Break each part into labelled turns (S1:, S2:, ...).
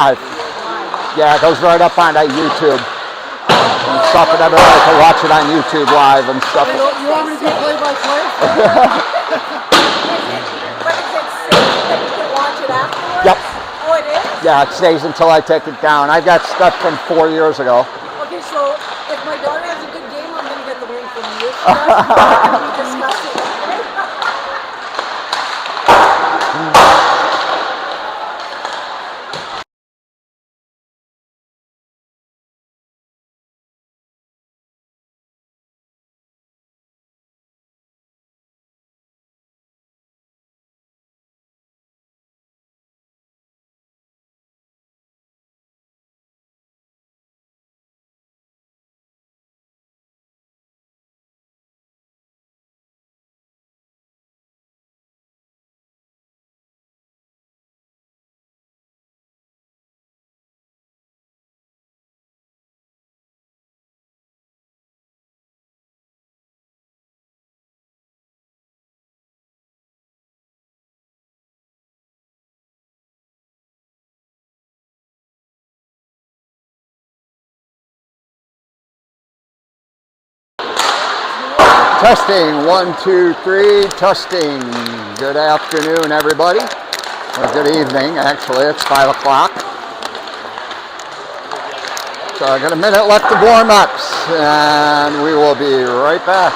S1: Yeah, it goes right up on YouTube and stuff, and everybody can watch it on YouTube live and stuff.
S2: You want me to do play-by-play?
S3: But is it safe that you can watch it afterwards?
S1: Yep.
S3: Oh, it is?
S1: Yeah, it stays until I take it down. I've got stuff from 4 years ago.
S3: Okay, so if my daughter has a good game, I'm going to get the ring from you. If she doesn't, we'll be discussing it.
S1: Testing, 1, 2, 3, testing. Good afternoon, everybody. Or good evening, actually, it's 5 o'clock. So I got a minute left of warm-ups, and we will be right back.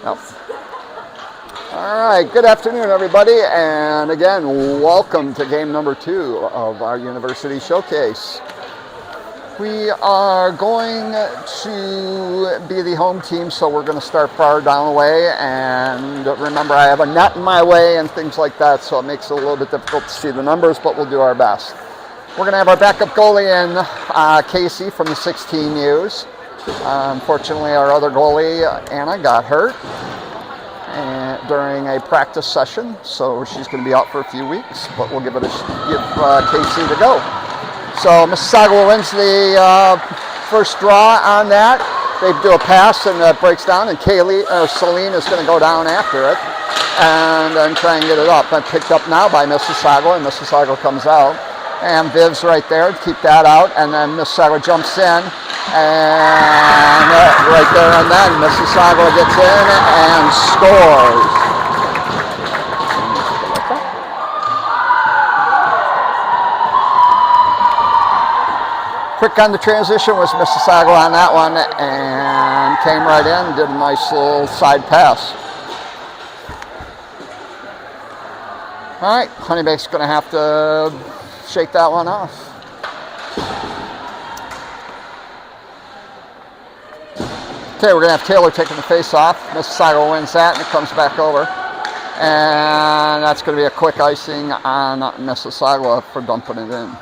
S1: Oh. All right, good afternoon, everybody, and again, welcome to game number 2 of our University Showcase. We are going to be the home team, so we're going to start far down the way, and remember, I have a net in my way and things like that, so it makes it a little bit difficult to see the numbers, but we'll do our best. We're going to have our backup goalie in Casey from the 16Us. Unfortunately, our other goalie, Anna, got hurt during a practice session, so she's going to be out for a few weeks, but we'll give Casey to go. So Mississauga wins the first draw on that. They do a pass and it breaks down, and Celine is going to go down after it and then try and get it up. And picked up now by Mississauga, and Mississauga comes out. And Viv's right there to keep that out, and then Mississauga jumps in, and right there and then Mississauga gets in and scores. Quick on the transition was Mississauga on that one, and came right in, did a nice little side pass. All right, Honeybaked's going to have to shake that one off. Okay, we're going to have Taylor taking the face off. Mississauga wins that, and it comes back over. And that's going to be a quick icing on Mississauga for dumping it in.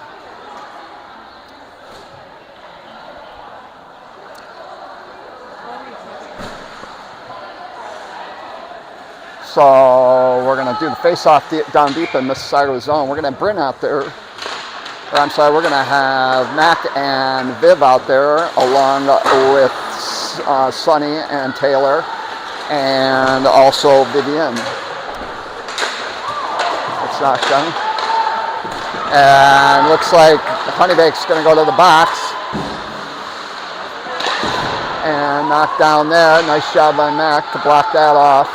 S1: So we're going to do the face-off down deep in Mississauga zone. We're going to have Bryn out there. Or I'm sorry, we're going to have Mac and Viv out there along with Sonny and Taylor and also Vivian. It's not done. And looks like Honeybaked's going to go to the box. And knock down there. Nice job by Mac to block that off.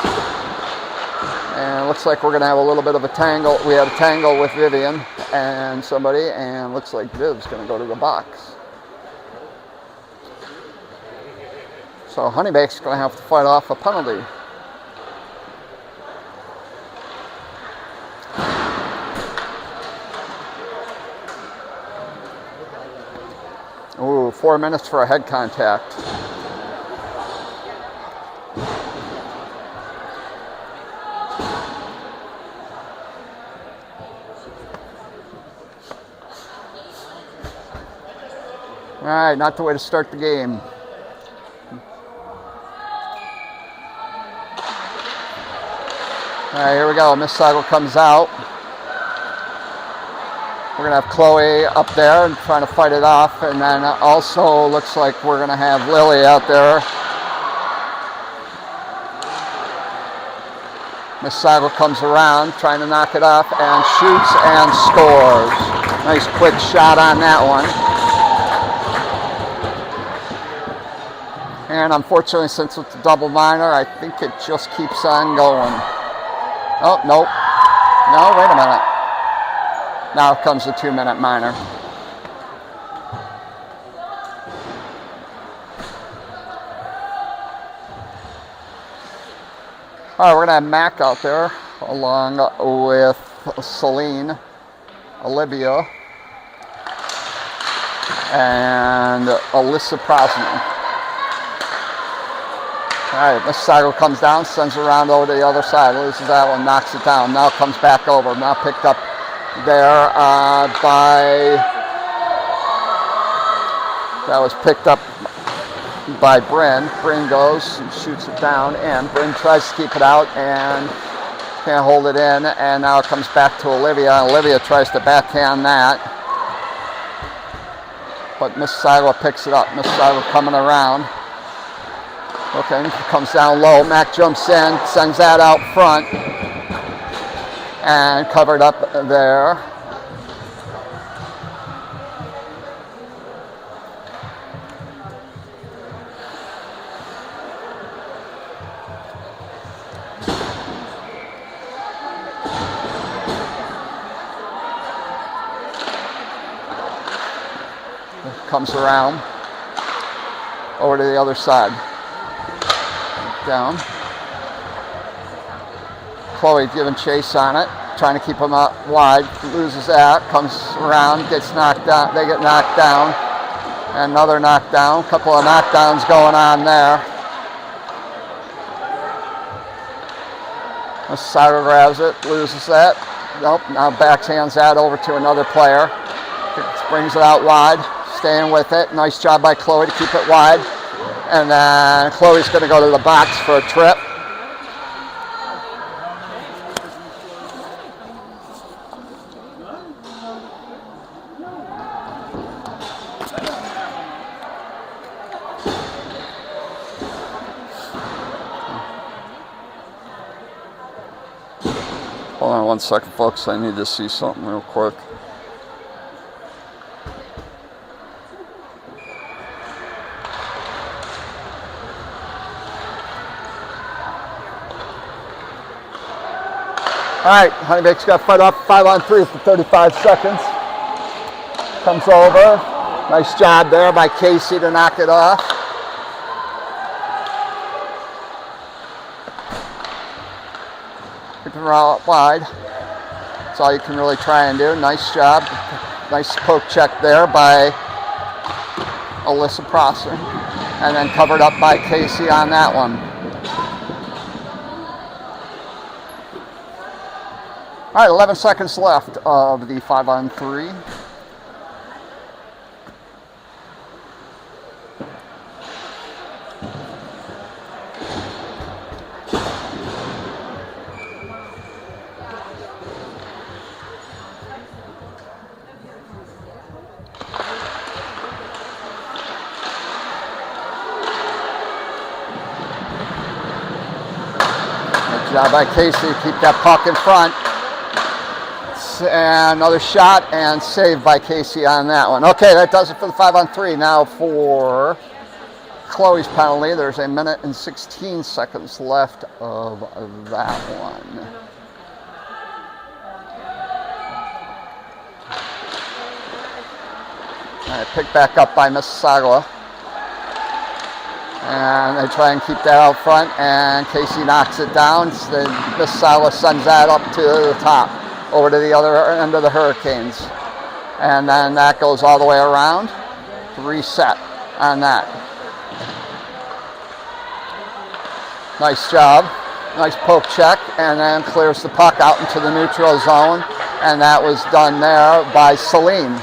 S1: And looks like we're going to have a little bit of a tangle. We had a tangle with Vivian and somebody, and looks like Viv's going to go to the box. So Honeybaked's going to have to fight off a penalty. Ooh, 4 minutes for a head contact. All right, not the way to start the game. All right, here we go. Mississauga comes out. We're going to have Chloe up there and trying to fight it off. And then also looks like we're going to have Lily out there. Mississauga comes around trying to knock it off and shoots and scores. Nice quick shot on that one. And unfortunately, since it's a double minor, I think it just keeps on going. Oh, nope. No, wait a minute. Now comes the 2-minute minor. All right, we're going to have Mac out there along with Celine, Olivia, and Alyssa Prosman. All right, Mississauga comes down, sends it around over to the other side, loses that one, knocks it down. Now comes back over. Now picked up there that was picked up by Bryn. Bryn goes and shoots it down, and Bryn tries to keep it out and can't hold it in. And now it comes back to Olivia. Olivia tries to backhand that, but Mississauga picks it up. Mississauga coming around. Okay, comes down low. Mac jumps in, sends that out front, and covered up there. Comes around over to the other side. Down. Chloe giving chase on it, trying to keep him up wide, loses that, comes around, gets knocked down, they get knocked down, and another knockdown, a couple of knockdowns going on there. Mississauga grabs it, loses that, nope, now backhands that over to another player, brings it out wide, staying with it, nice job by Chloe to keep it wide. And then Chloe's going to go to the box for a trip. Hold on 1 second, folks. I need to see something real quick. All right, Honeybaked's got to fight off 5-on-3 for 35 seconds. Comes over. Nice job there by Casey to knock it off. Keep it out wide. That's all you can really try and do. Nice job. Nice poke check there by Alyssa Prosser. And then covered up by Casey on that one. All right, 11 seconds left of the 5-on-3. Good job by Casey, keep that puck in front. And another shot and saved by Casey on that one. Okay, that does it for the 5-on-3. Now for Chloe's penalty, there's 1 minute and 16 seconds left of that one. All right, picked back up by Mississauga. And they try and keep that out front, and Casey knocks it down. Then Mississauga sends that up to the top, over to the other end of the Hurricanes. And then that goes all the way around to reset on that. Nice job. Nice poke check, and then clears the puck out into the neutral zone. And that was done there by Celine.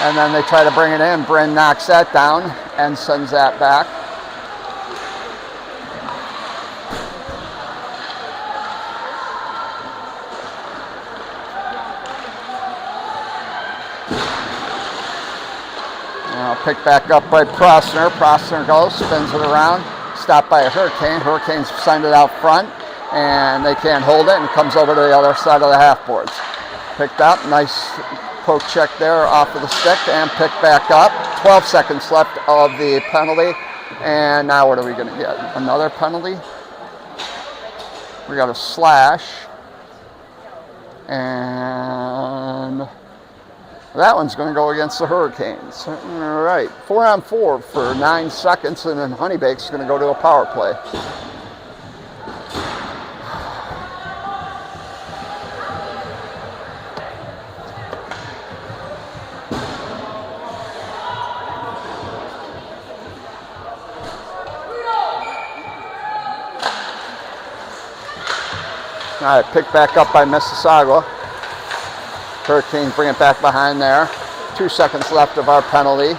S1: And then they try to bring it in. Bryn knocks that down and sends that back. Now picked back up by Prosner. Prosner goes, spins it around, stopped by a Hurricane. Hurricanes send it out front, and they can't hold it, and it comes over to the other side of the half boards. Picked up, nice poke check there off of the stick, and picked back up. 12 seconds left of the penalty, and now what are we going to get? Another penalty. We got a slash, and that one's going to go against the Hurricanes. All right, 4-on-4 for 9 seconds, and then Honeybaked's going to go to a power play. All right, picked back up by Mississauga. Hurricanes bring it back behind there. 2 seconds left of our penalty.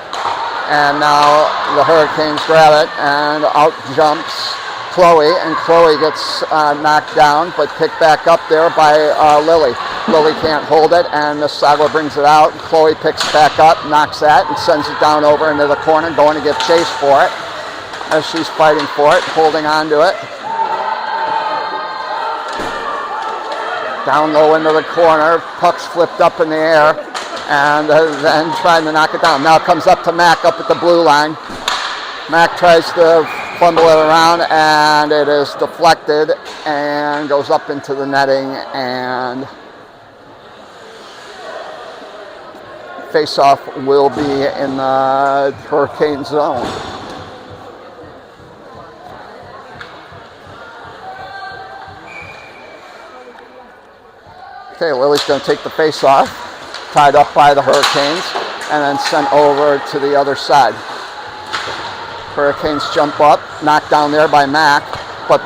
S1: And now the Hurricanes grab it, and out jumps Chloe, and Chloe gets knocked down, but picked back up there by Lily. Lily can't hold it, and Mississauga brings it out. Chloe picks back up, knocks that, and sends it down over into the corner, going to give chase for it as she's fighting for it, holding on to it. Down low into the corner, puck's flipped up in the air, and then trying to knock it down. Now it comes up to Mac up at the blue line. Mac tries to fumble it around, and it is deflected and goes up into the netting, and face-off will be in the Hurricane zone. Okay, Lily's going to take the face-off, tied up by the Hurricanes, and then sent over to the other side. Hurricanes jump up, knocked down there by Mac, but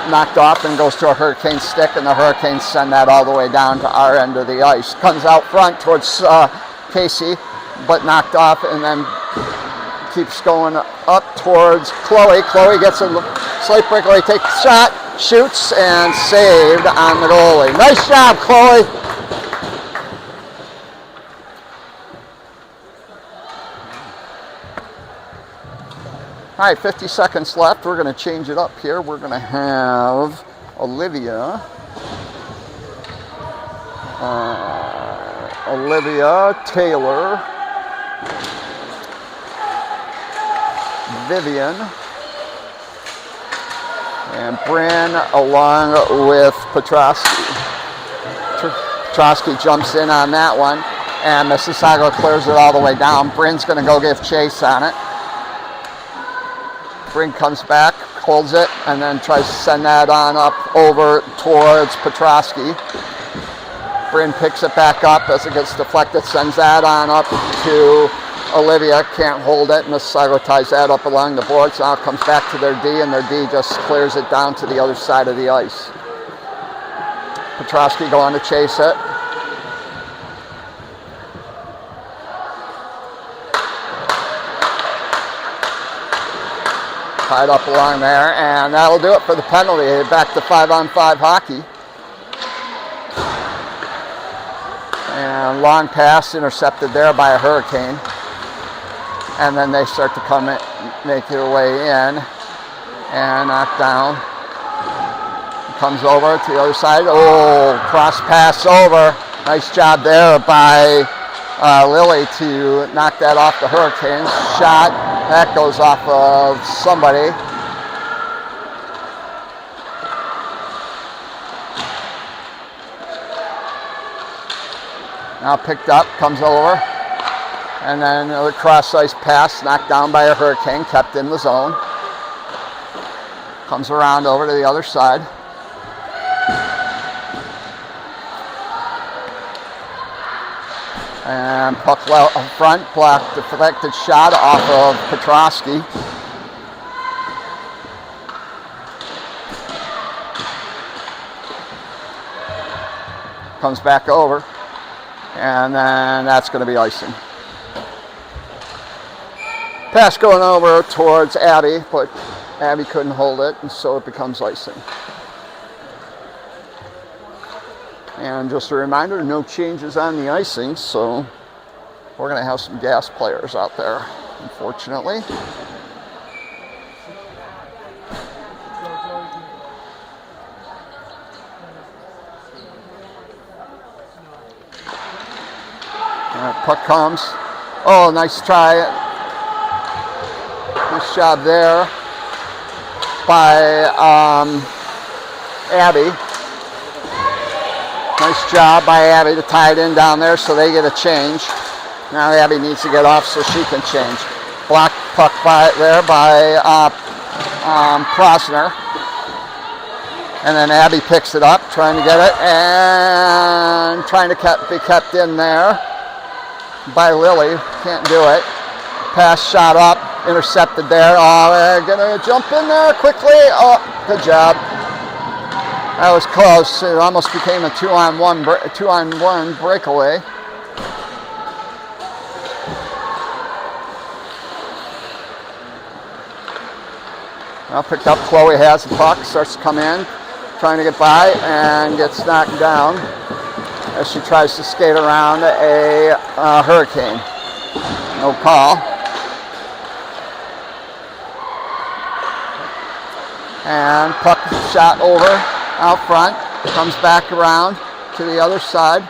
S1: knocked off and goes to a Hurricane stick, and the Hurricanes send that all the way down to our end of the ice. Comes out front towards Casey, but knocked off, and then keeps going up towards Chloe. Chloe gets a slight breakaway, takes a shot, shoots, and saved on the goalie. Nice job, Chloe. All right, 50 seconds left. We're going to change it up here. We're going to have Olivia Taylor, Vivian, and Bryn along with Petrosky. Petrosky jumps in on that one, and Mississauga clears it all the way down. Bryn's going to go give chase on it. Bryn comes back, holds it, and then tries to send that on up over towards Petrosky. Bryn picks it back up as it gets deflected, sends that on up to Olivia, can't hold it. Mississauga ties that up along the boards. Now it comes back to their D, and their D just clears it down to the other side of the ice. Petrosky going to chase it. Tied up along there, and that'll do it for the penalty. Back to 5-on-5 hockey. And long pass intercepted there by a Hurricane. And then they start to come in, make their way in, and knock down. Comes over to the other side. Oh, cross pass over. Nice job there by Lily to knock that off the Hurricanes. Shot. That goes off of somebody. Now picked up, comes over. And then another cross-ice pass, knocked down by a Hurricane, kept in the zone. Comes around over to the other side. And puck well up front, blocked, deflected shot off of Petrosky. Comes back over, and then that's going to be icing. Pass going over towards Abby, but Abby couldn't hold it, and so it becomes icing. And just a reminder, no changes on the icing, so we're going to have some gas players out there, unfortunately. Puck comes. Oh, nice try. Nice job there by Abby. Nice job by Abby to tie it in down there so they get a change. Now Abby needs to get off so she can change. Blocked puck there by Prosner. And then Abby picks it up, trying to get it, and trying to be kept in there by Lily. Can't do it. Pass shot up, intercepted there. Oh, they're gonna jump in there quickly. Oh, good job. That was close. It almost became a two-on-one breakaway. Well, picked up. Chloe has the puck, starts to come in, trying to get by, and gets knocked down as she tries to skate around a Hurricane. No call. And puck shot over out front, comes back around to the other side.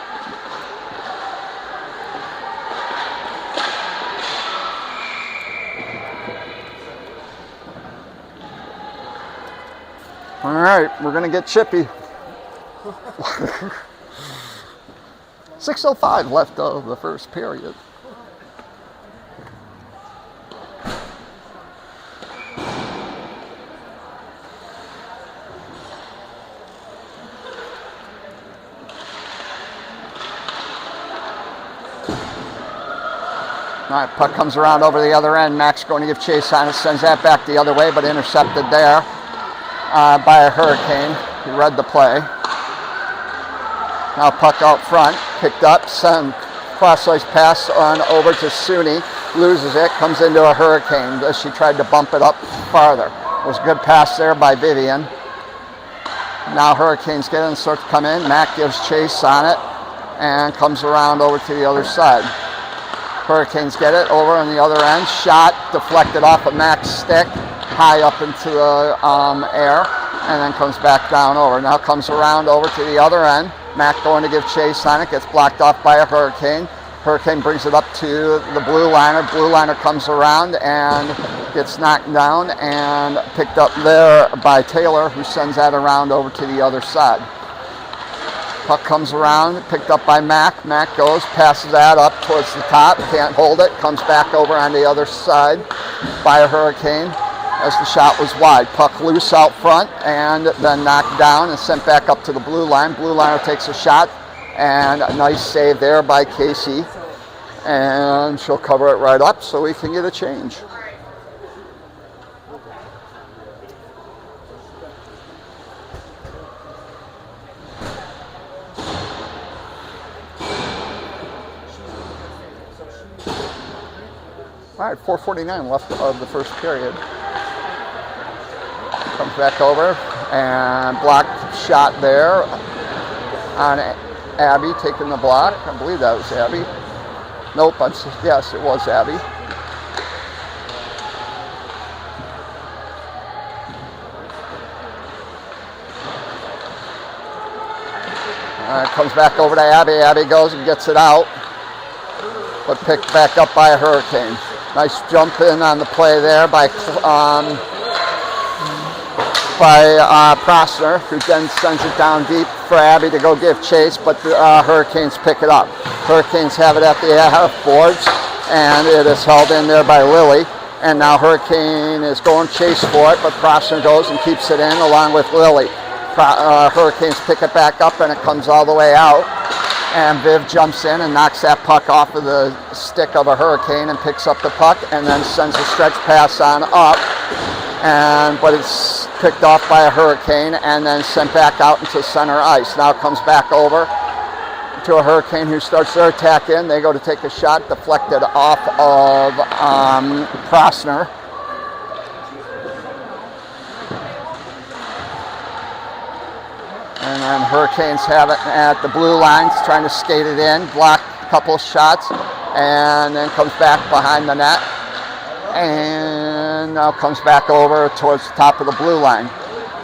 S1: All right, we're going to get chippy. 6:05 left of the first period. All right, puck comes around over the other end. Max going to give chase on it, sends that back the other way, but intercepted there by a Hurricane. He read the play. Now puck out front, picked up, send cross-ice pass on over to Suni, loses it, comes into a Hurricane as she tried to bump it up farther. It was a good pass there by Vivian. Now Hurricanes get in, start to come in. Mac gives chase on it and comes around over to the other side. Hurricanes get it over on the other end. Shot deflected off of Mac's stick, high up into the air, and then comes back down over. Now comes around over to the other end. Mac going to give chase on it, gets blocked off by a Hurricane. Hurricane brings it up to the blue liner. Blue liner comes around and gets knocked down and picked up there by Taylor, who sends that around over to the other side. Puck comes around, picked up by Mac. Mac goes, passes that up towards the top, can't hold it, comes back over on the other side by a Hurricane as the shot was wide. Puck loose out front and then knocked down and sent back up to the blue line. Blue liner takes a shot and a nice save there by Casey. And she'll cover it right up so we can get a change. All right, 4:49 left of the first period. Comes back over and blocked shot there on Abby taking the block. I believe that was Abby. Nope, yes, it was Abby. Comes back over to Abby. Abby goes and gets it out, but picked back up by a Hurricane. Nice jump in on the play there by Prosner, who then sends it down deep for Abby to go give chase, but the Hurricanes pick it up. Hurricanes have it at the half boards, and it is held in there by Lily. And now Hurricane is going chase for it, but Prosner goes and keeps it in along with Lily. Hurricanes pick it back up, and it comes all the way out. And Viv jumps in and knocks that puck off of the stick of a Hurricane and picks up the puck and then sends a stretch pass on up. But it's picked off by a Hurricane and then sent back out into center ice. Now it comes back over to a Hurricane who starts their attack in. They go to take a shot, deflected off of Prosner. And then Hurricanes have it at the blue lines, trying to skate it in, block a couple of shots, and then comes back behind the net. And now comes back over towards the top of the blue line.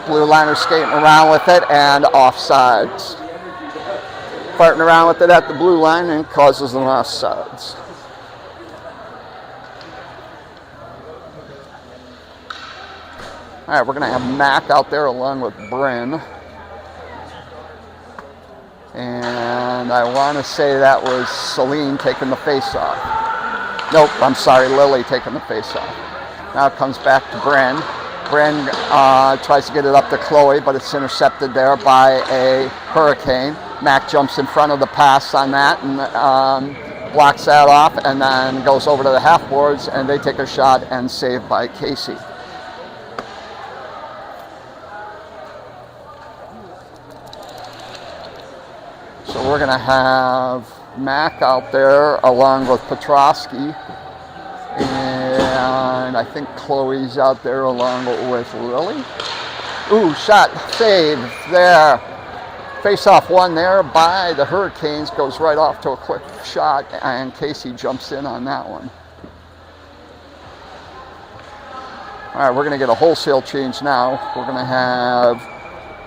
S1: Blue liner skating around with it and offsides. Farting around with it at the blue line and causes them offsides. All right, we're going to have Mac out there along with Bryn. And I want to say that was Celine taking the face-off. Nope, I'm sorry, Lily taking the face-off. Now it comes back to Bryn. Bryn tries to get it up to Chloe, but it's intercepted there by a Hurricane. Mac jumps in front of the pass on that and blocks that off, and then goes over to the half boards, and they take a shot and saved by Casey. So we're going to have Mac out there along with Petrosky, and I think Chloe's out there along with Lily. Ooh, shot, save there. Face-off one there by the Hurricanes, goes right off to a quick shot, and Casey jumps in on that one. All right, we're going to get a wholesale change now. We're going to have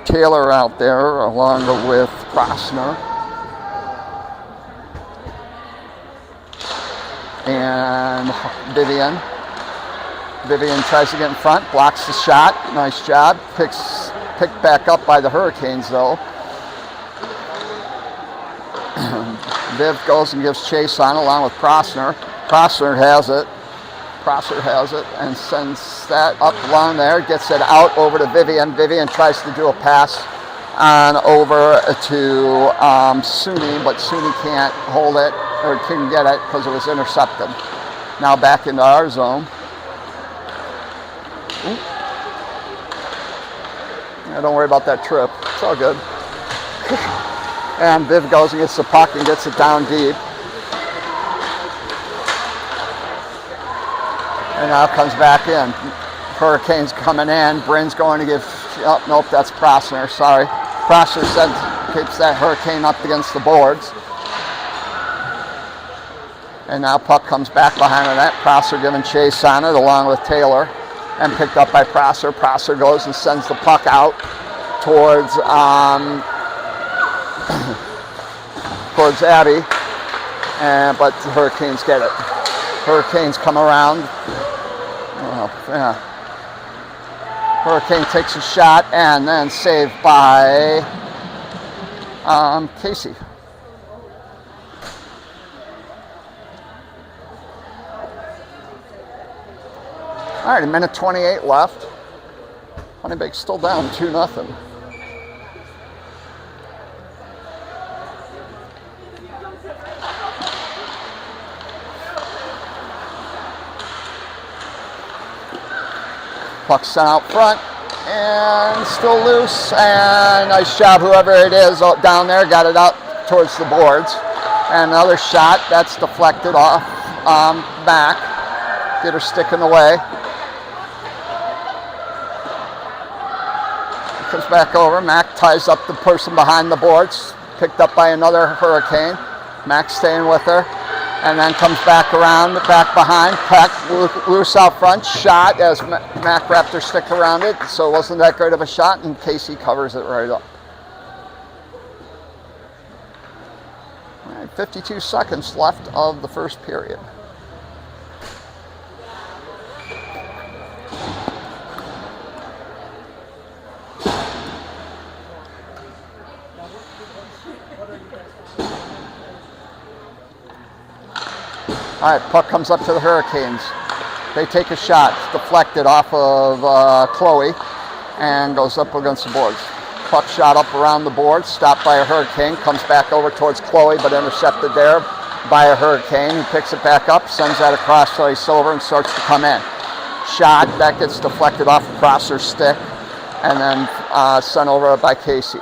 S1: Taylor out there along with Prosner. And Vivian tries to get in front, blocks the shot. Nice job. Picked back up by the Hurricanes, though. Viv goes and gives chase on along with Prosner. Prosner has it and sends that up along there. Gets it out over to Vivian. Vivian tries to do a pass on over to Suni, but Suni can't hold it or couldn't get it because it was intercepted. Now back into our zone. Yeah, don't worry about that trip. It's all good. And Viv goes and gets the puck and gets it down deep. And now comes back in. Hurricanes coming in. Bryn's going to give, oh, nope, that's Prosner, sorry. Prosner keeps that Hurricane up against the boards. And now puck comes back behind the net. Prosser giving chase on it along with Taylor. And picked up by Prosser. Prosser goes and sends the puck out towards towards Abby. But the Hurricanes get it. Hurricanes come around. Hurricane takes a shot and then saved by Casey. All right, a minute 28 left. Honeybaked's still down 2-0. Puck sent out front and still loose. And nice job, whoever it is down there, got it out towards the boards. And another shot that's deflected off back. get her stick in the way. Comes back over. Mac ties up the person behind the boards. Picked up by another Hurricane. Mac staying with her. And then comes back around, back behind. Pack loose out front. Shot as Mac wrapped her stick around it. So it wasn't that great of a shot. And Casey covers it right up. All right, 52 seconds left of the first period. All right, puck comes up to the Hurricanes. They take a shot, deflected off of Chloe, and goes up against the boards. Puck shot up around the boards, stopped by a Hurricane, comes back over towards Chloe, but intercepted there by a Hurricane, who picks it back up, sends that across to Silver, and starts to come in. Shot, that gets deflected off across her stick, and then sent over by Casey.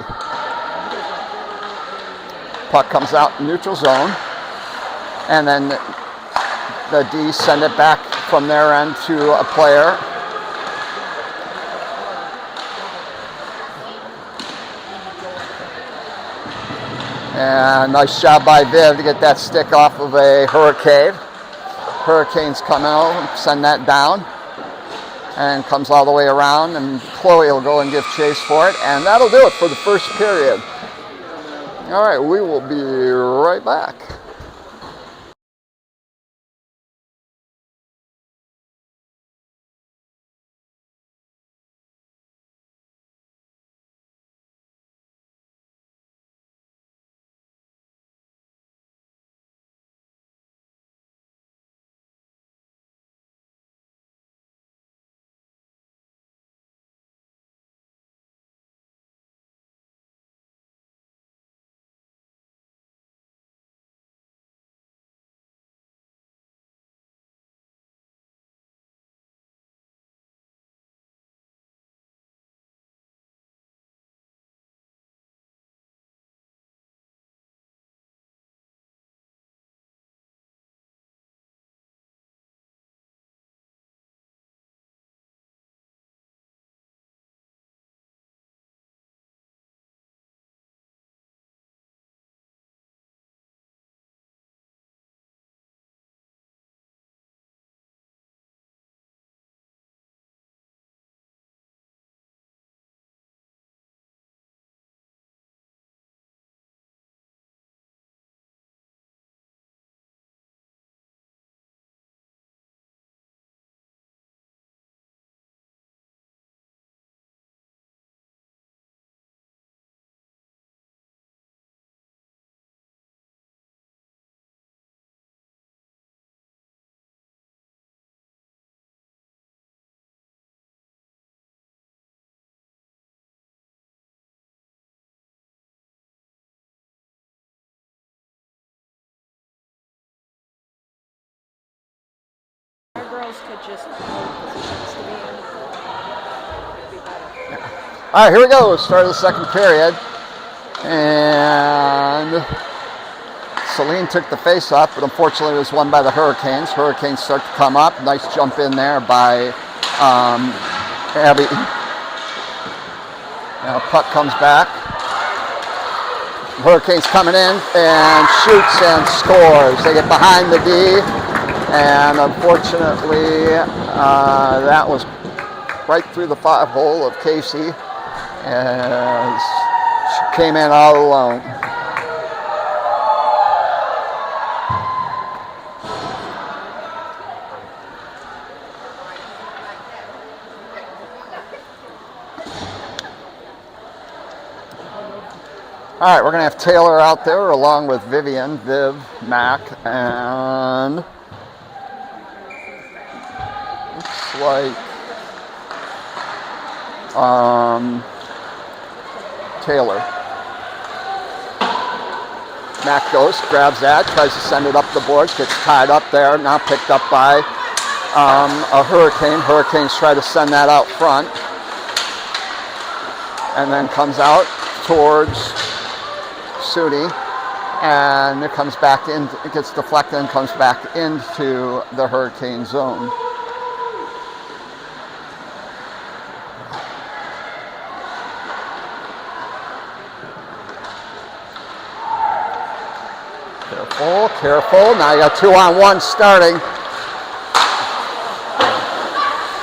S1: Puck comes out in neutral zone, and then the D send it back from their end to a player. And nice job by Viv to get that stick off of a Hurricane. Hurricanes come out, send that down, and comes all the way around, and Chloe will go and give chase for it, and that'll do it for the first period. All right, we will be right back.
S3: Girls could just hold positions to be in. It'd be better.
S1: All right, here we go. Start of the second period. And Celine took the face off, but unfortunately it was won by the Hurricanes. Hurricanes start to come up. Nice jump in there by Abby. Now puck comes back. Hurricanes coming in and shoots and scores. They get behind the D, and unfortunately that was right through the 5-hole of Casey as she came in all alone. All right, we're going to have Taylor out there along with Vivian, Viv, Mac, and looks like Taylor. Mac goes, grabs that, tries to send it up the boards, gets tied up there, now picked up by a Hurricane. Hurricanes try to send that out front, and then comes out towards Suni, and it comes back in, it gets deflected and comes back into the Hurricane zone. Careful, careful. Now you got 2-on-1 starting.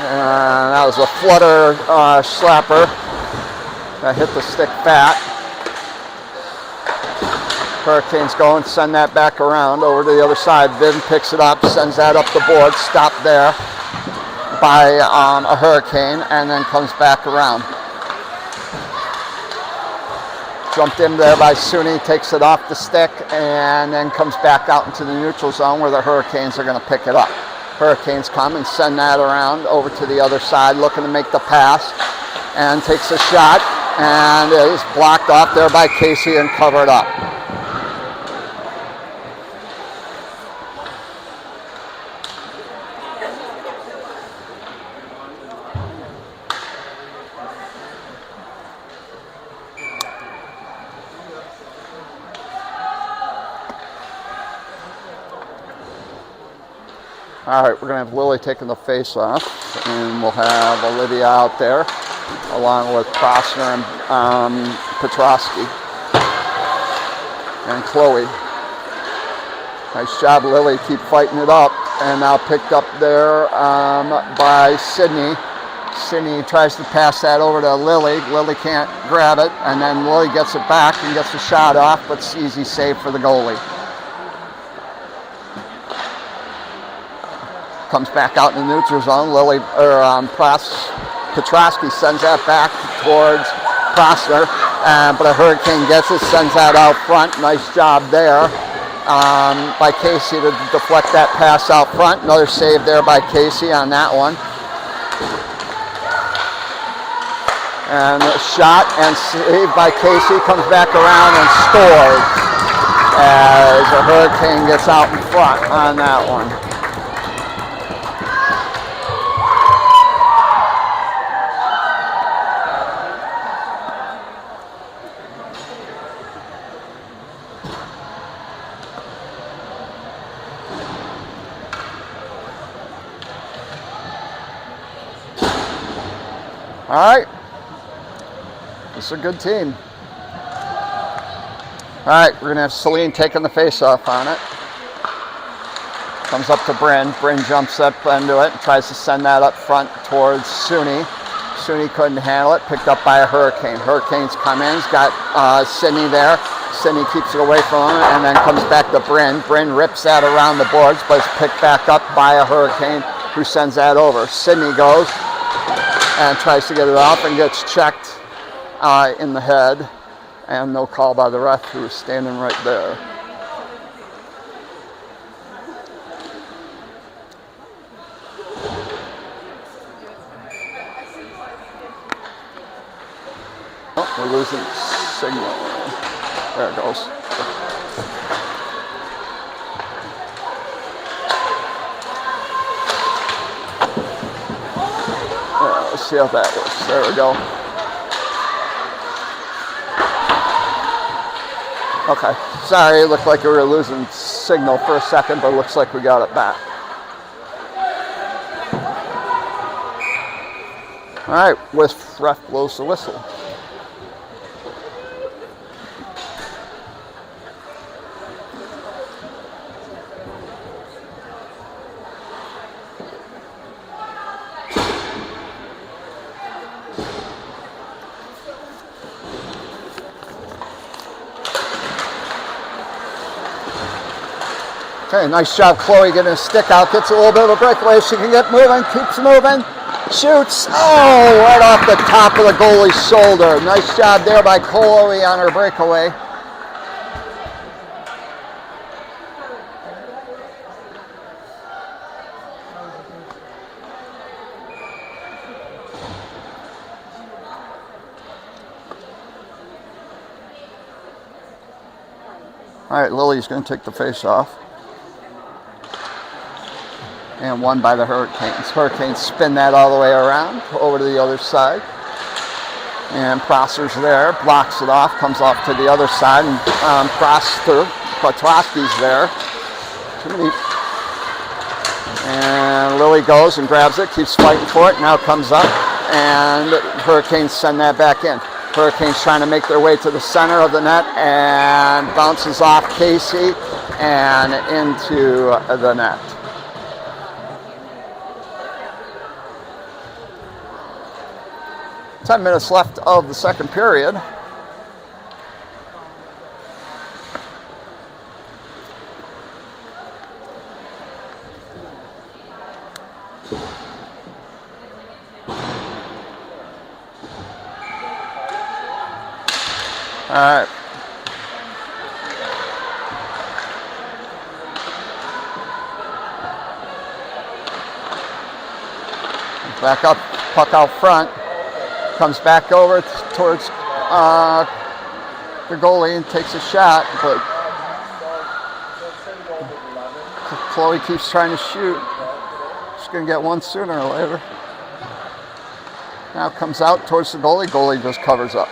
S1: And that was a flutter slapper that hit the stick fat. Hurricanes going, send that back around over to the other side. Vin picks it up, sends that up the board, stopped there by a Hurricane, and then comes back around. Jumped in there by Suni, takes it off the stick, and then comes back out into the neutral zone where the Hurricanes are going to pick it up. Hurricanes come and send that around over to the other side, looking to make the pass, and takes a shot, and is blocked off there by Casey and covered up. All right, we're going to have Lily taking the face off, and we'll have Olivia out there, along with Prosner and Petrosky and Chloe. Nice job, Lily. Keep fighting it up, and now picked up there by Sydney. Sydney tries to pass that over to Lily. Lily can't grab it, and then Lily gets it back and gets the shot off, but it's easy save for the goalie. Comes back out in the neutral zone. Petrosky sends that back towards Prosser, but a Hurricane gets it, sends that out front. Nice job there by Casey to deflect that pass out front. Another save there by Casey on that one. And a shot and save by Casey, comes back around and scores as a Hurricane gets out in front on that one. All right, this is a good team. All right, we're gonna have Celine taking the face off on it. Comes up to Bryn. Bryn jumps up into it and tries to send that up front towards Suni. Suni couldn't handle it, picked up by a Hurricane. Hurricanes come in, he's got Sydney there. Sydney keeps it away from him and then comes back to Bryn. Bryn rips that around the boards, but it's picked back up by a Hurricane who sends that over. Sydney goes and tries to get it off and gets checked in the head, and no call by the ref who was standing right there. Oh, we're losing signal. There it goes. Let's see how that works. There we go. Okay. Sorry, it looked like we were losing signal for a second, but it looks like we got it back. All right, ref blows the whistle. Okay, nice job, Chloe, getting a stick out. Gets a little bit of a breakaway. She can get moving, keeps moving, shoots. Oh, right off the top of the goalie's shoulder. Nice job there by Chloe on her breakaway. All right, Lily's going to take the face off. And won by the Hurricanes. Hurricanes spin that all the way around over to the other side. And Prosser's there, blocks it off, comes off to the other side, and Petrosky's there. And Lily goes and grabs it, keeps fighting for it, now comes up, and Hurricanes send that back in. Hurricanes trying to make their way to the center of the net and bounces off Casey and into the net. Ten minutes left of the second period. All right. Back up, puck out front. Comes back over towards the goalie and takes a shot, but Chloe keeps trying to shoot. She's going to get one sooner or later. Now comes out towards the goalie. Goalie just covers up.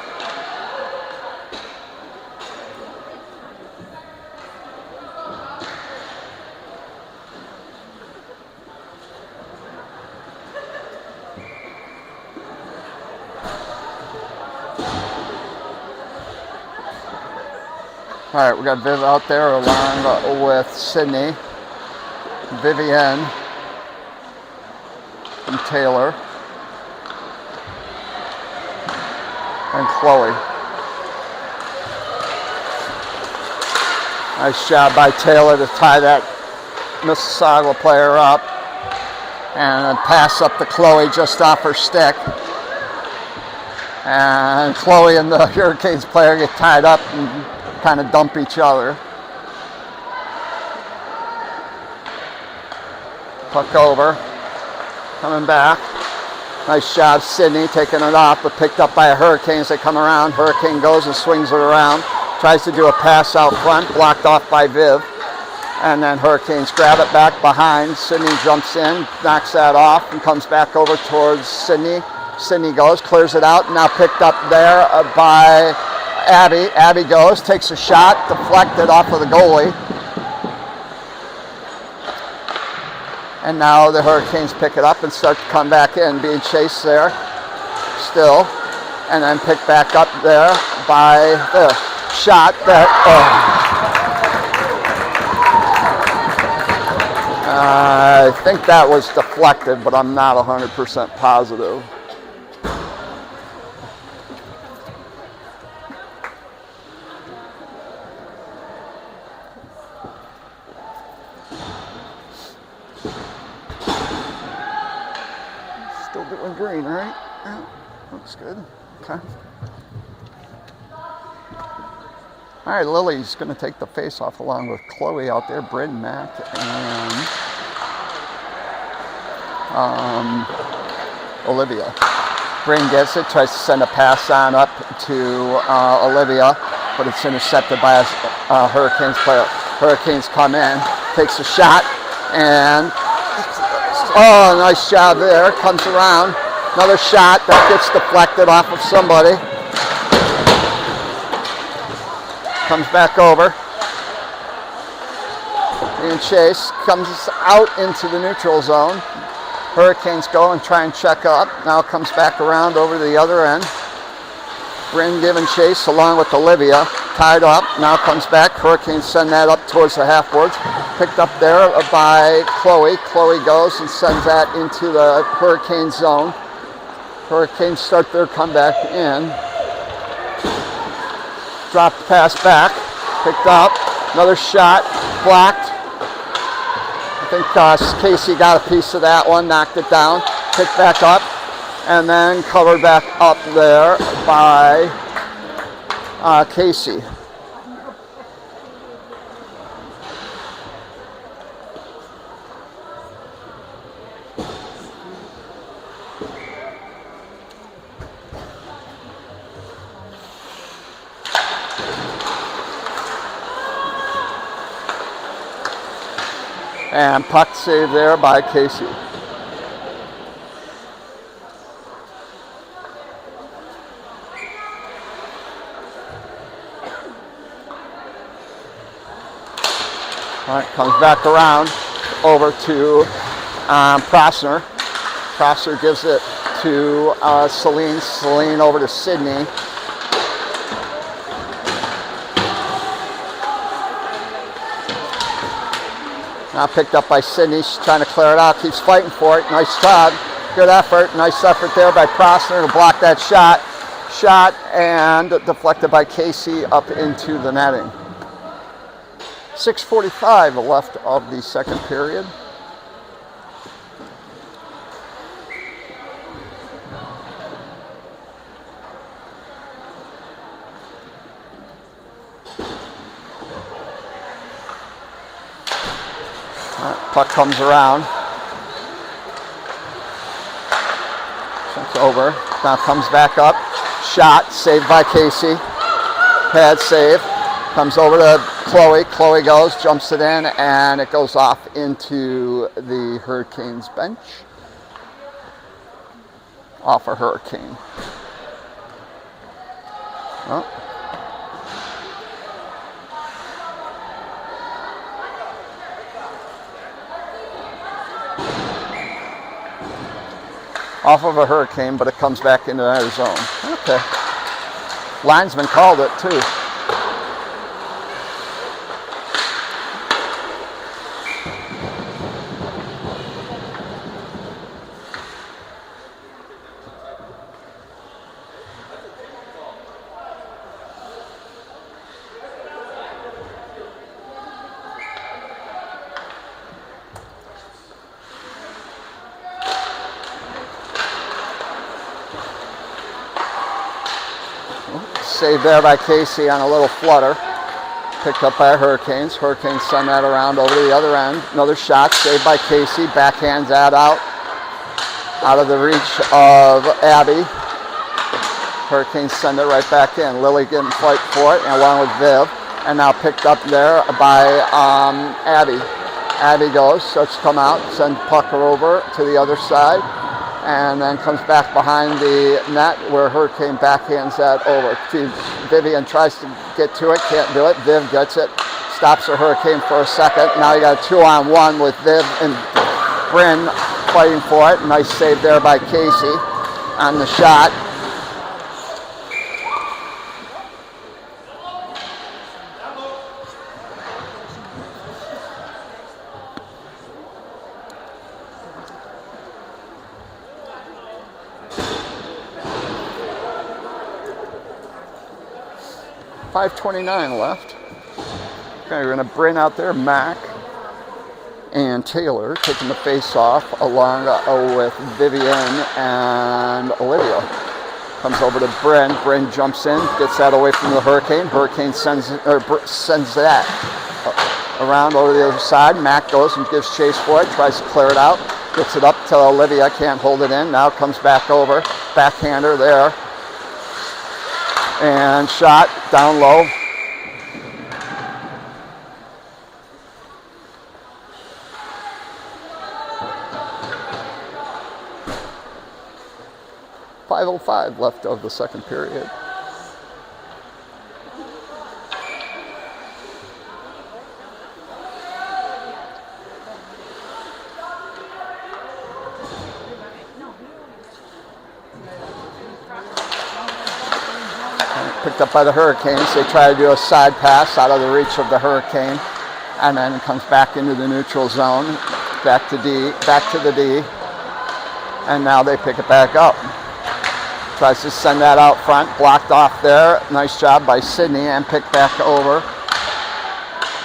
S1: All right, we got Viv out there along with Sydney, Vivienne, and Taylor, and Chloe. Nice job by Taylor to tie that Mississauga player up, and then pass up to Chloe just off her stick. And Chloe and the Hurricanes player get tied up and kind of dump each other. Puck over, coming back. Nice job, Sydney taking it off, but picked up by a Hurricane as they come around. Hurricane goes and swings it around. Tries to do a pass out front, blocked off by Viv. And then Hurricanes grab it back behind. Sydney jumps in, knocks that off, and comes back over towards Sydney. Sydney goes, clears it out, now picked up there by Abby. Abby goes, takes a shot, deflected off of the goalie. And now the Hurricanes pick it up and start to come back in, being chased there still. And then picked back up there by the shot that... I think that was deflected, but I'm not 100% positive. Still doing green, right? Yeah, looks good. Okay. All right, Lily's going to take the face-off along with Chloe out there, Bryn, Mac, and Olivia. Bryn gets it, tries to send a pass on up to Olivia, but it's intercepted by a Hurricanes player. Hurricanes come in, takes a shot, and oh, nice job there. Comes around, another shot that gets deflected off of somebody. Comes back over. And Chase comes out into the neutral zone. Hurricanes go and try and check up. Now comes back around over to the other end. Bryn giving chase along with Olivia. Tied up. Now comes back. Hurricanes send that up towards the half boards. Picked up there by Chloe. Chloe goes and sends that into the Hurricane zone. Hurricanes start their comeback in. Dropped the pass back, picked up, another shot, blocked. I think Casey got a piece of that one, knocked it down, picked back up, and then covered back up there by Casey. And puck saved there by Casey. All right, comes back around over to Prosser. Prosser gives it to Celine. Celine over to Sydney. Now picked up by Sydney. She's trying to clear it out. Keeps fighting for it. Nice job. Good effort. Nice effort there by Prosner to block that shot. Shot and deflected by Casey up into the netting. 6:45 left of the second period. Puck comes around. It's over. Now comes back up. Shot. Saved by Casey. Pad save. Comes over to Chloe. Chloe goes, jumps it in, and it goes off into the Hurricanes bench. Off a Hurricane. Oh. Off of a Hurricane, but it comes back into our zone. Okay. Linesman called it too. Saved there by Casey on a little flutter. Picked up by Hurricanes. Hurricanes send that around over to the other end. Another shot saved by Casey. Backhands that out of the reach of Abby. Hurricanes send it right back in. Lily getting fight for it, and along with Viv. And now picked up there by Abby. Abby goes, starts to come out, sends puck over to the other side, and then comes back behind the net where Hurricane backhands that over. Vivian tries to get to it, can't do it. Viv gets it, stops the Hurricane for a second. Now you got a 2-on-1 with Viv and Bryn fighting for it. Nice save there by Casey on the shot. .5:29 left. Okay, we're going to bring out there Mac and Taylor taking the face off along with Vivian and Olivia. Comes over to Bryn. Bryn jumps in, gets that away from the Hurricane. Hurricane sends that around over to the other side. Mac goes and gives chase for it, tries to clear it out, gets it up to Olivia, can't hold it in. Now comes back over, backhander there. And shot down low. .505 left of the second period. Picked up by the Hurricanes. They try to do a side pass out of the reach of the Hurricane, and then it comes back into the neutral zone, back to the D, and now they pick it back up. Tries to send that out front, blocked off there. Nice job by Sydney, and picked back over.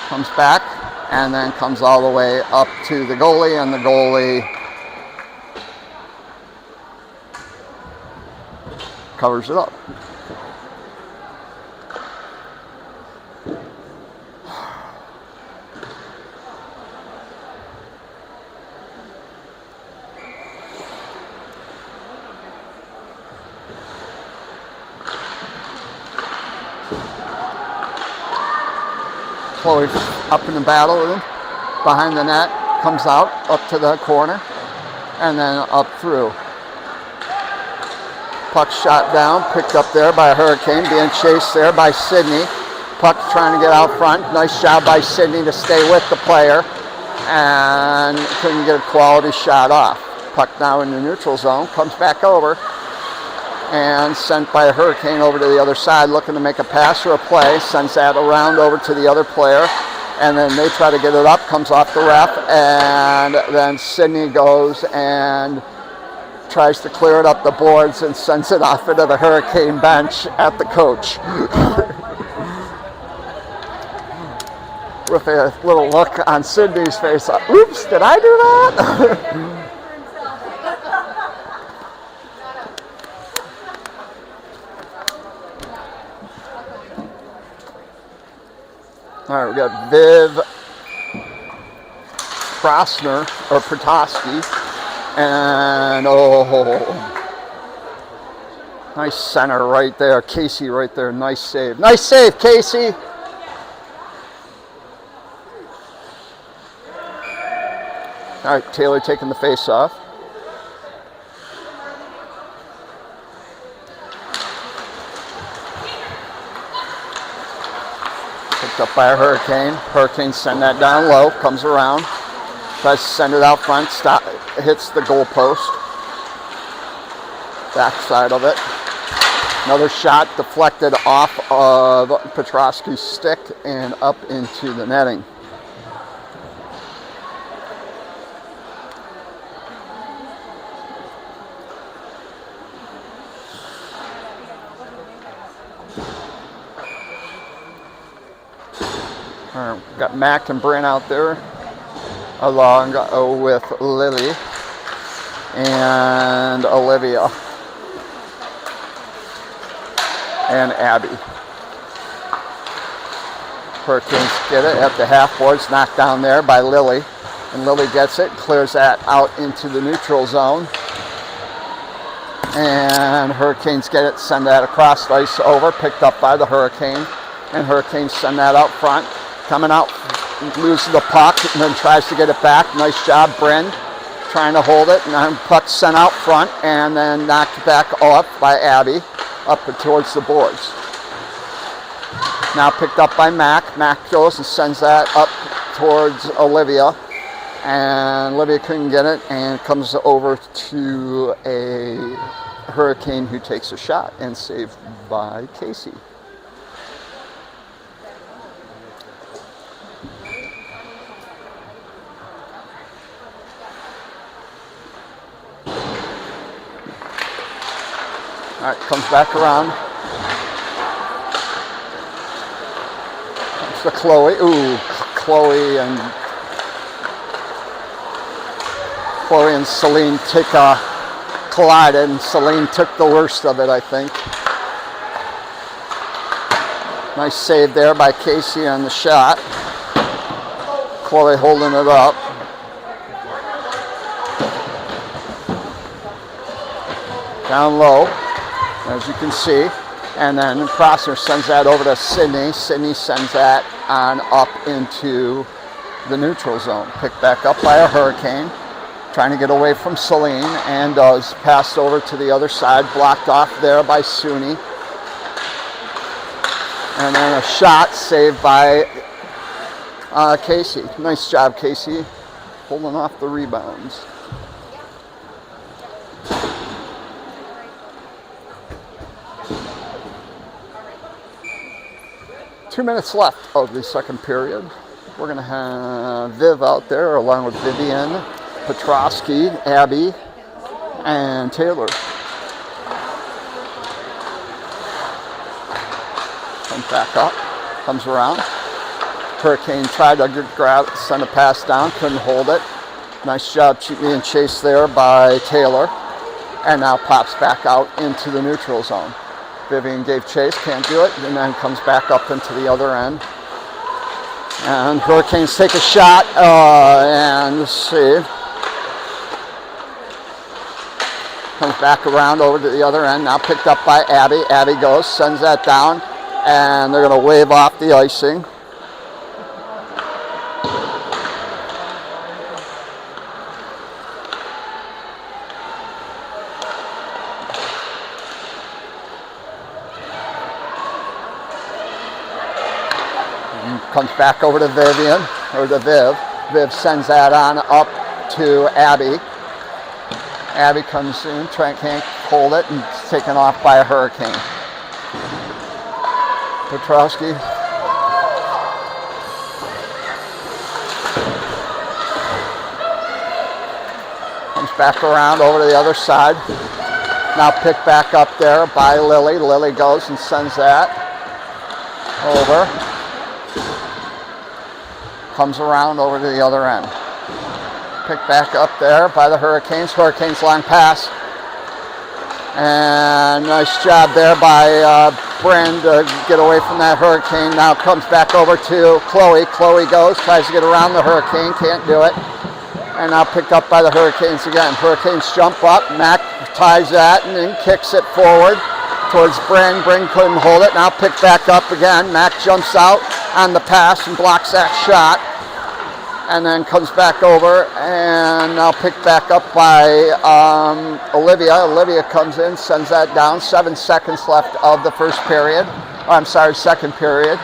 S1: Comes back, and then comes all the way up to the goalie, and the goalie covers it up. Chloe up in the battle with him, behind the net, comes out, up to the corner, and then up through. Puck shot down, picked up there by a Hurricane, being chased there by Sydney. Puck trying to get out front. Nice job by Sydney to stay with the player, and couldn't get a quality shot off. Puck now in the neutral zone, comes back over, and sent by a Hurricane over to the other side, looking to make a pass or a play. Sends that around over to the other player. and then they try to get it up, comes off the ref, and then Sydney goes and tries to clear it up the boards and sends it off into the Hurricane bench at the coach. With a little look on Sydney's face, like, oops, did I do that? All right, we got Viv Protosky, and nice center right there. Casey right there, nice save. Nice save, Casey. All right, Taylor taking the face off. Picked up by a Hurricane. Hurricane send that down low, comes around, tries to send it out front, stop, hits the goal post. Back side of it. Another shot deflected off of Petrosky's stick and up into the netting. Got Mac and Bryn out there, along with Lily and Olivia and Abby. Hurricanes get it at the half boards, knocked down there by Lily, and Lily gets it, clears that out into the neutral zone, and Hurricanes get it, send that across the ice over, picked up by the Hurricane, and Hurricanes send that out front. Coming out, loses the puck, and then tries to get it back. Nice job, Bryn, trying to hold it. And then puck sent out front, and then knocked back off by Abby, up towards the boards. Now picked up by Mac. Mac goes and sends that up towards Olivia, and Olivia couldn't get it, and comes over to a Hurricane who takes a shot, and saved by Casey. All right, comes back around. Comes to Chloe. Ooh, Chloe and Celine take a collide, and Celine took the worst of it, I think. Nice save there by Casey on the shot. Chloe holding it up. Down low, as you can see, and then Prosser sends that over to Sydney. Sydney sends that on up into the neutral zone. Picked back up by a Hurricane, trying to get away from Celine, and does. Passed over to the other side, blocked off there by Suni. And then a shot saved by Casey. Nice job, Casey, holding off the rebounds. Two minutes left of the second period. We're going to have Viv out there along with Vivian, Petrosky, Abby, and Taylor. Comes back up, comes around. Hurricane tried to grab, send a pass down, couldn't hold it. Nice job being chased there by Taylor. And now pops back out into the neutral zone. Vivian gave chase, can't do it, and then comes back up into the other end. And Hurricanes take a shot, and let's see. Comes back around over to the other end, now picked up by Abby. Abby goes, sends that down, and they're going to wave off the icing. Comes back over to Vivian, or to Viv. Viv sends that on up to Abby. Abby comes in, can't hold it, and it's taken off by a Hurricane. Petrosky back around over to the other side. Now picked back up there by Lily. Lily goes and sends that over. Comes around over to the other end. Picked back up there by the Hurricanes. Hurricanes long pass. And nice job there by Bryn to get away from that Hurricane. Now comes back over to Chloe. Chloe goes, tries to get around the Hurricane, can't do it. And now picked up by the Hurricanes again. Hurricanes jump up. Mac ties that and then kicks it forward towards Bryn. Bryn couldn't hold it. Now picked back up again. Mac jumps out on the pass and blocks that shot. And then comes back over and now picked back up by Olivia. Olivia comes in, sends that down. 7 seconds left of the first period. Oh, I'm sorry, second period.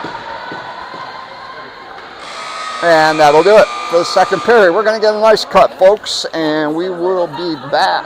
S1: And that'll do it for the second period. We're going to get a nice cut, folks, and we will be back.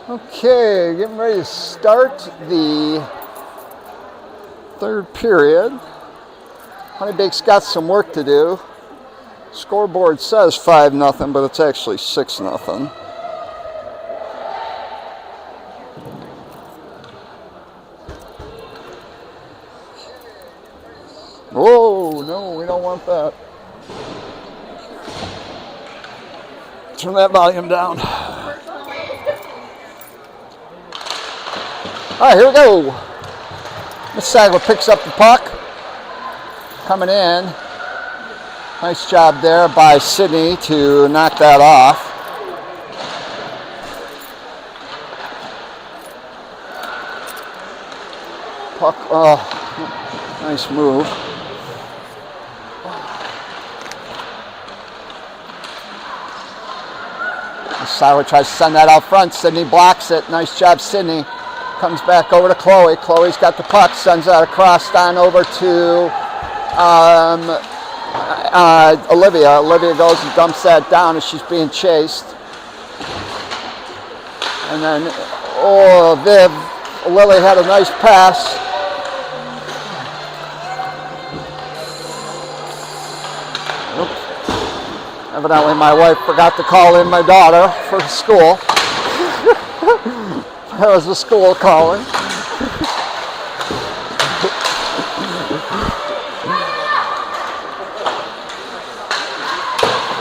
S1: Okay, getting ready to start the third period. Honeybaked's got some work to do. Scoreboard says 5-0, but it's actually 6-0. Whoa, no, we don't want that. Turn that volume down. All right, here we go. Mississauga picks up the puck. Coming in. Nice job there by Sydney to knock that off. Puck, nice move. Mississauga tries to send that out front. Sydney blocks it. Nice job, Sydney. Comes back over to Chloe. Chloe's got the puck. Sends that across down over to Olivia. Olivia goes and dumps that down as she's being chased. And then, Viv. Lily had a nice pass. Oops. Evidently my wife forgot to call in my daughter for school. That was the school calling.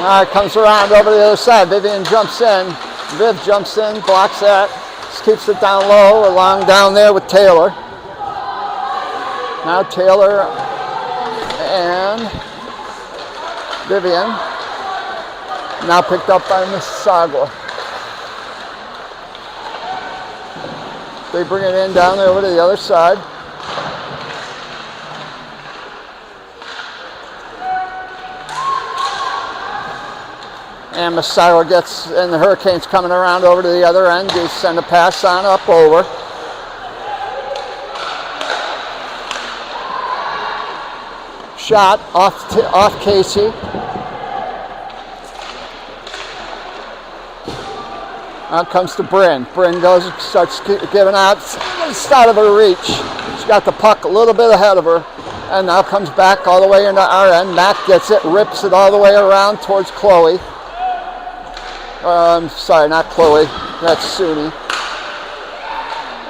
S1: All right, comes around over to the other side. Vivian jumps in. Viv jumps in, blocks that. Just keeps it down low, along down there with Taylor. Now Taylor and Vivian. Now picked up by Mississauga. They bring it in down there over to the other side. And Mississauga gets, and the Hurricanes coming around over to the other end. They send a pass on up over. Shot off Casey. Out comes to Bryn. Bryn goes and starts giving out. It's out of her reach. She's got the puck a little bit ahead of her. And now comes back all the way into our end. Mac gets it, rips it all the way around towards Chloe. Sorry, not Chloe. That's Suni.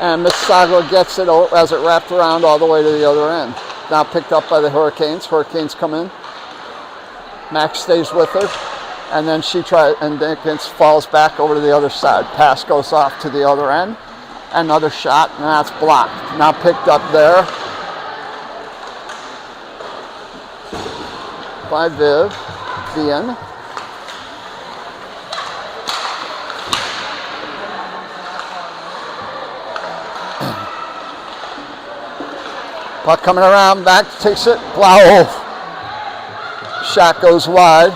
S1: And Mississauga gets it as it wrapped around all the way to the other end. Now picked up by the Hurricanes. Hurricanes come in. Max stays with her. And then she tries, and then falls back over to the other side. Pass goes off to the other end. Another shot, and that's blocked. Now picked up there by Vivian. Puck coming around, back takes it, wow. Shot goes wide.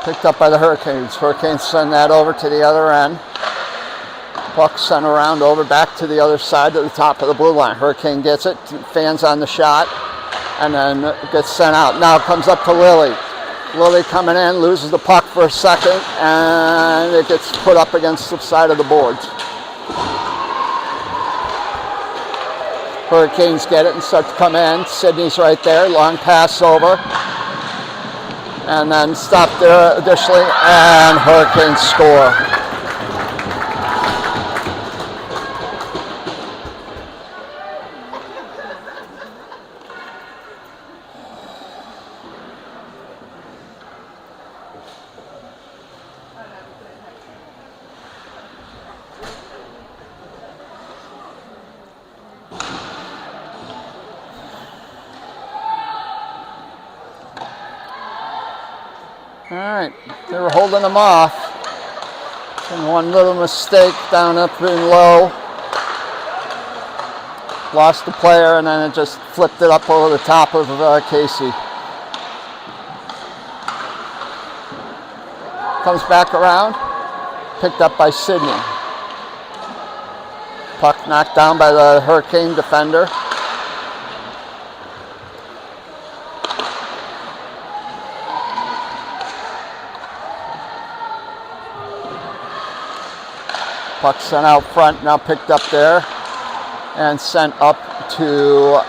S1: Picked up by the Hurricanes. Hurricanes send that over to the other end. Puck sent around over back to the other side to the top of the blue line. Hurricane gets it, fans on the shot, and then gets sent out. Now it comes up to Lily. Lily coming in, loses the puck for a second, and it gets put up against the side of the boards. Hurricanes get it and start to come in. Sydney's right there, long pass over. And then stopped there additionally, and Hurricanes score. All right, they were holding them off. And one little mistake down up and low. Lost the player, and then it just flipped it up over the top of Casey. Comes back around, picked up by Sydney. Puck knocked down by the Hurricane defender. Puck sent out front, now picked up there and sent up to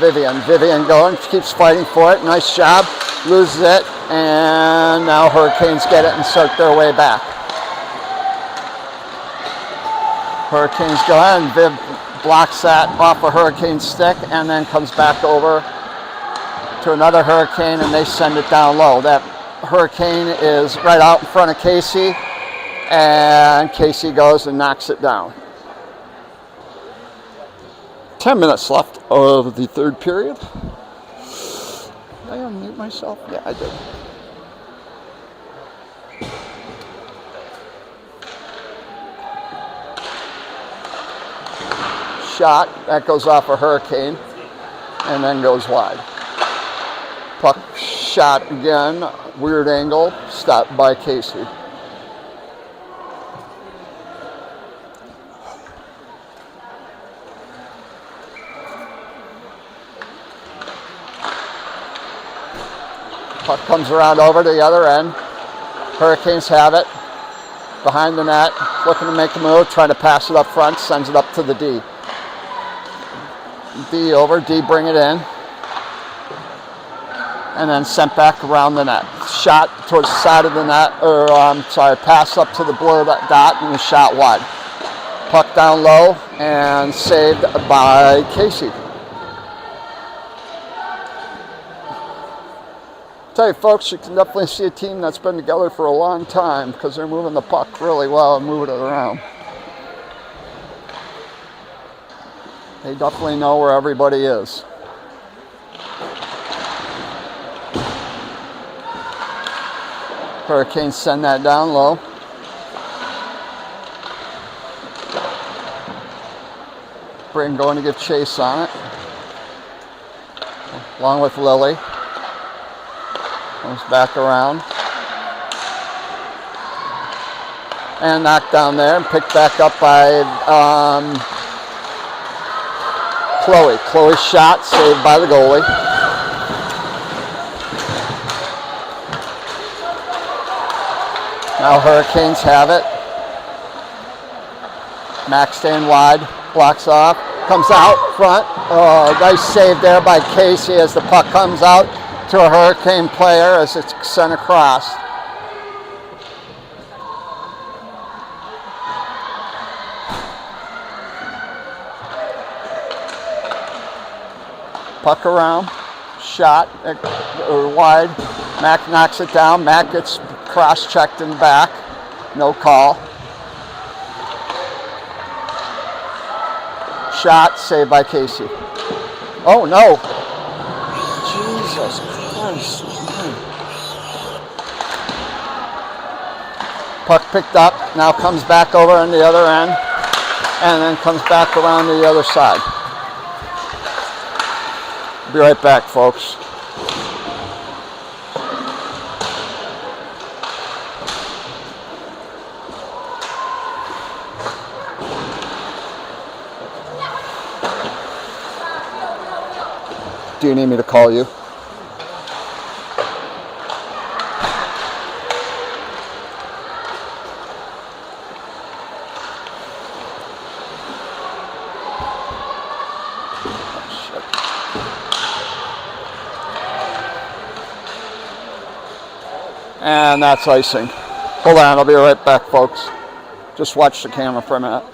S1: Vivian. Vivian going, keeps fighting for it. Nice job, loses it, and now Hurricanes get it and start their way back. Hurricanes go in, Viv blocks that off a Hurricane stick and then comes back over to another Hurricane and they send it down low. That Hurricane is right out in front of Casey and Casey goes and knocks it down. 10 minutes left of the third period. Did I unmute myself? Yeah, I did. Shot, that goes off a Hurricane and then goes wide. Puck shot again, weird angle, stopped by Casey. Puck comes around over to the other end. Hurricanes have it behind the net, looking to make a move, trying to pass it up front, sends it up to the D. D over, D bring it in, and then sent back around the net. Shot towards the side of the net, or pass up to the blue dot and a shot wide. Puck down low and saved by Casey. Tell you folks, you can definitely see a team that's been together for a long time because they're moving the puck really well and moving it around. They definitely know where everybody is. Hurricanes send that down low. Brayden going to give chase on it, along with Lily. Comes back around. And knocked down there and picked back up by Chloe. Chloe's shot saved by the goalie. Now Hurricanes have it. Max staying wide, blocks off, comes out front. Oh, nice save there by Casey as the puck comes out to a Hurricane player as it's sent across. Puck around, shot wide. Mac knocks it down. Mac gets cross-checked and back. No call. Shot saved by Casey. Oh no! Jesus Christ! Puck picked up. Now comes back over on the other end, and then comes back around to the other side. Be right back, folks. Do you need me to call you? And that's icing. Hold on, I'll be right back, folks. Just watch the camera for a minute.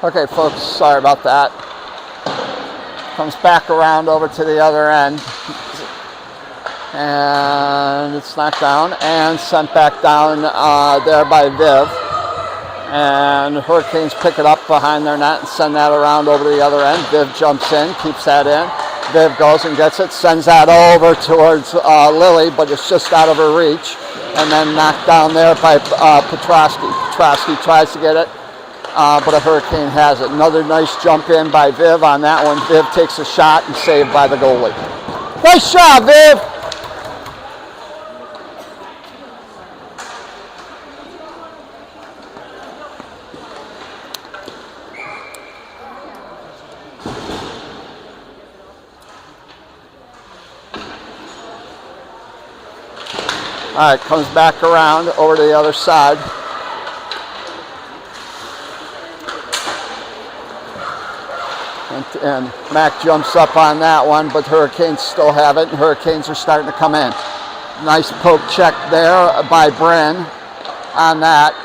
S1: Okay, folks, sorry about that. Comes back around over to the other end. And it's knocked down and sent back down there by Viv. And Hurricanes pick it up behind their net and send that around over to the other end. Viv jumps in, keeps that in. Viv goes and gets it, sends that over towards Lily, but it's just out of her reach. And then knocked down there by Petrosky. Petrosky tries to get it, but a Hurricane has it. Another nice jump in by Viv on that one. Viv takes a shot and saved by the goalie. Nice job, Viv! All right, comes back around over to the other side. And Mac jumps up on that one, but Hurricanes still have it, and Hurricanes are starting to come in. Nice poke check there by Bryn on that.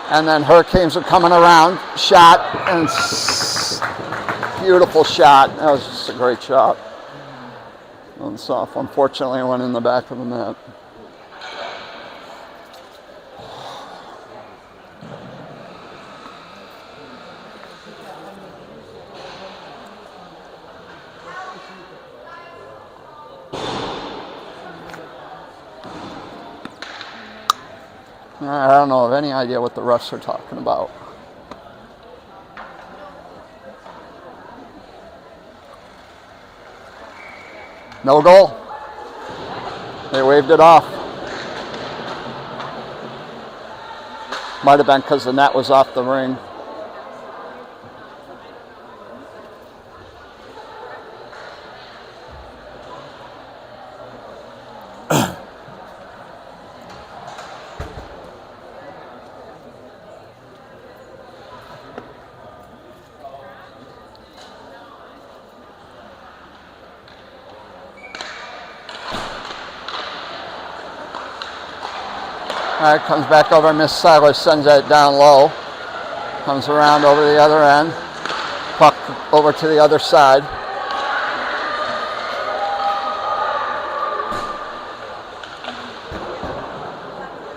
S1: And then Hurricanes are coming around, shot, and beautiful shot. That was just a great shot. And soft. Unfortunately, it went in the back of the net. I don't know of any idea what the refs are talking about. No goal. They waved it off. Might have been because the net was off the ring. All right, comes back over. Mississauga sends it down low. Comes around over the other end. Puck over to the other side.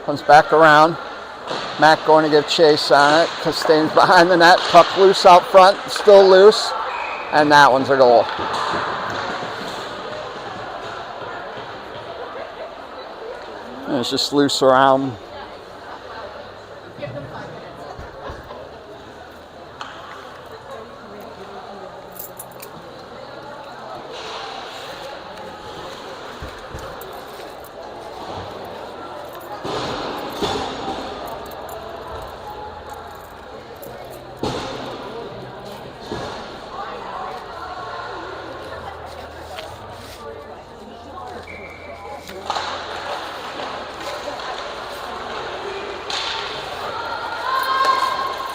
S1: Comes back around. Mac going to give chase on it. Castaigne's behind the net. Puck loose out front. Still loose. And that one's a goal. And it's just loose around.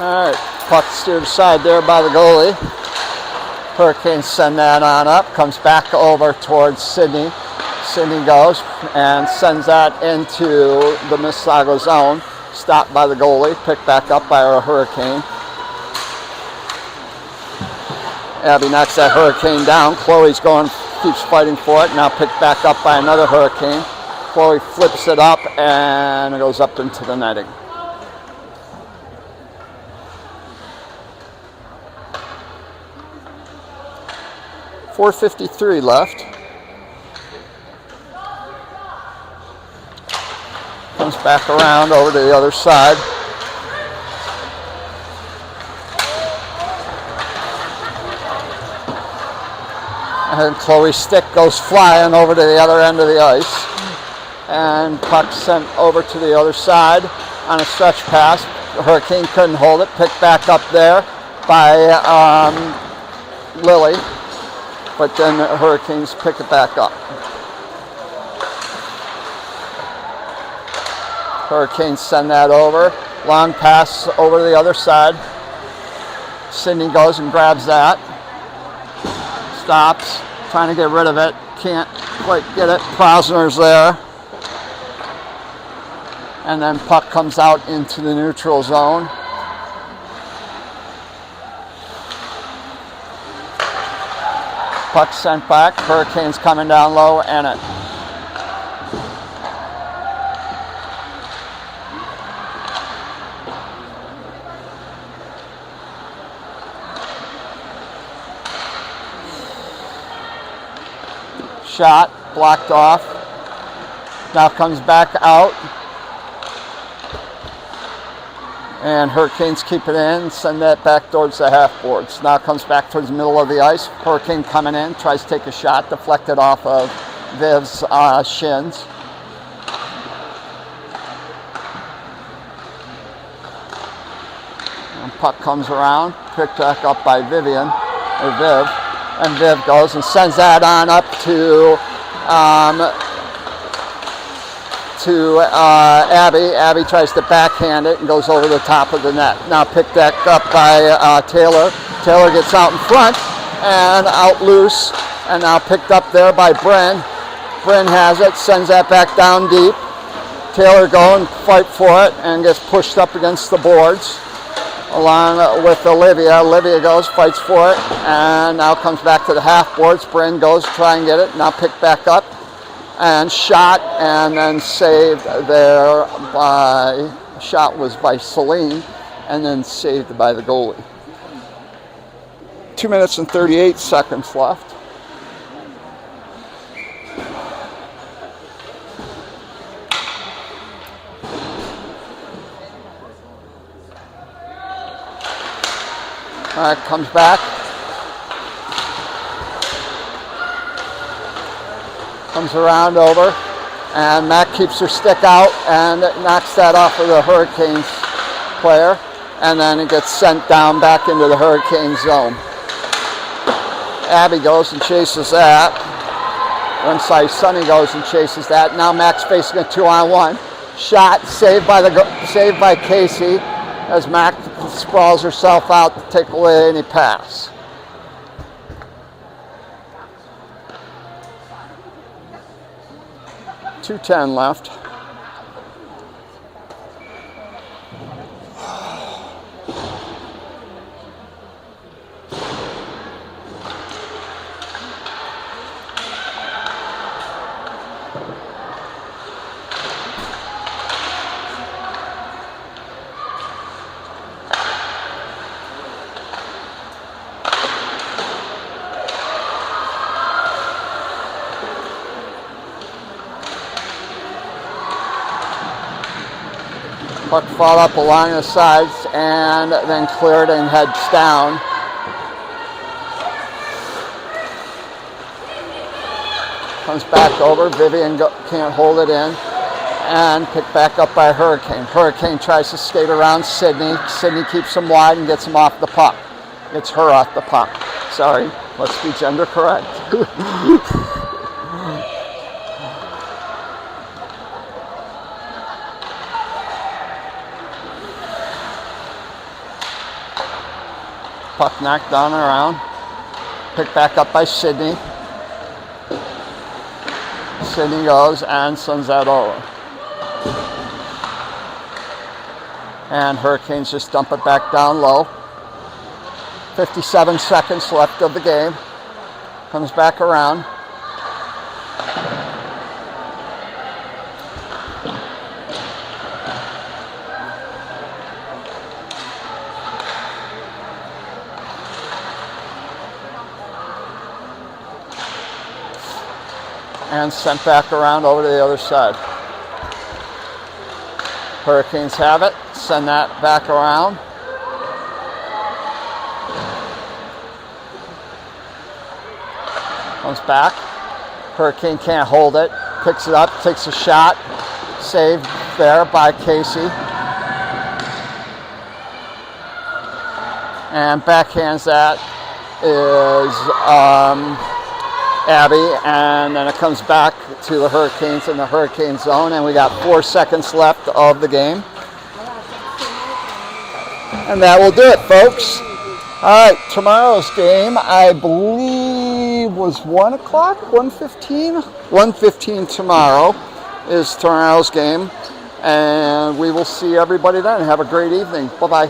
S1: All right, puck steered aside there by the goalie. Hurricanes send that on up, comes back over towards Sydney. Sydney goes and sends that into the Mississauga zone. Stopped by the goalie, picked back up by a Hurricane. Abby knocks that Hurricane down. Chloe's going, keeps fighting for it. Now picked back up by another Hurricane. Chloe flips it up and it goes up into the netting. .453 left. Comes back around over to the other side. And Chloe's stick goes flying over to the other end of the ice. And puck sent over to the other side on a stretch pass. The Hurricane couldn't hold it. Picked back up there by Lily. But then the Hurricanes pick it back up. Hurricanes send that over. Long pass over to the other side. Sydney goes and grabs that. Stops, trying to get rid of it. Can't quite get it. Prosner's there. And then puck comes out into the neutral zone. Puck sent back. Hurricanes coming down low, and it. Shot, blocked off. Now comes back out. And Hurricanes keep it in, send that back towards the half boards. Now comes back towards the middle of the ice. Hurricane coming in, tries to take a shot, deflected off of Viv's shins. And puck comes around, picked back up by Viv. And Viv goes and sends that on up to Abby. Abby tries to backhand it and goes over the top of the net. Now picked back up by Taylor. Taylor gets out in front and out loose, and now picked up there by Bryn. Bryn has it, sends that back down deep. Taylor going, fight for it, and gets pushed up against the boards along with Olivia. Olivia goes, fights for it, and now comes back to the half boards. Bryn goes to try and get it, now picked back up and shot, and then saved there by, shot was by Celine, and then saved by the goalie. 2 minutes and 38 seconds left. All right, comes back. Comes around over, and Mac keeps her stick out and knocks that off of the Hurricanes player, and then it gets sent down back into the Hurricane zone. Abby goes and chases that. Sunny goes and chases that. Now Mac's facing a 2-on-1. Shot saved by Casey as Mac sprawls herself out to take away any pass. .210 left. Puck fought up along the sides and then cleared and heads down. Comes back over. Vivian can't hold it in. And picked back up by Hurricane. Hurricane tries to skate around Sydney. Sydney keeps him wide and gets him off the puck. Gets her off the puck. Sorry, let's be gender correct. Puck knocked down around. Picked back up by Sydney. Sydney goes and sends that over. And Hurricanes just dump it back down low. 57 seconds left of the game. Comes back around. And sent back around over to the other side. Hurricanes have it. Send that back around. Comes back. Hurricane can't hold it. Picks it up, takes a shot. Saved there by Casey. And backhands that is Abby, and then it comes back to the Hurricanes in the Hurricane zone, and we got 4 seconds left of the game. And that will do it, folks. All right, tomorrow's game, I believe, was 1 o'clock, 1:15? 1:15 tomorrow is tomorrow's game, and we will see everybody then. Have a great evening. Bye-bye.